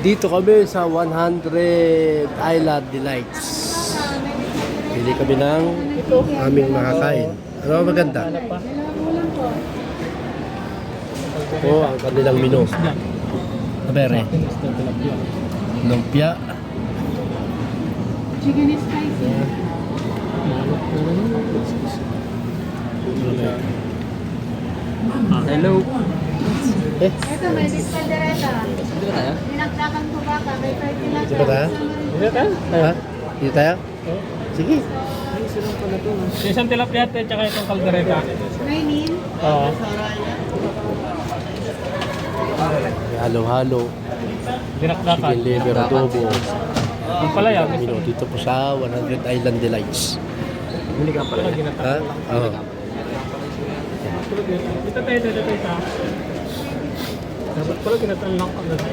Dito kami sa 100 Island Delights. Pili kami ng aming makakain. Ano ang maganda? Ito ang kanilang menu. Abere. Lumpia. Chicken is spicy. Hello. Ito, may dispendereta. Pinagdakan ko baka, may 30 lang. Dito tayo? Ha? Dito tayo? Sige. Isang tilapia at saka itong kaldereta. Mainin. Oo. Halo-halo. Dinakdakan. Chicken liver adobo. Ang palaya. Menu dito po sa 100 Island Delights. Hindi ka pala ginata. Ha? Oo. Dito tayo sa. Dapat pala ginatan lang ka na tayo.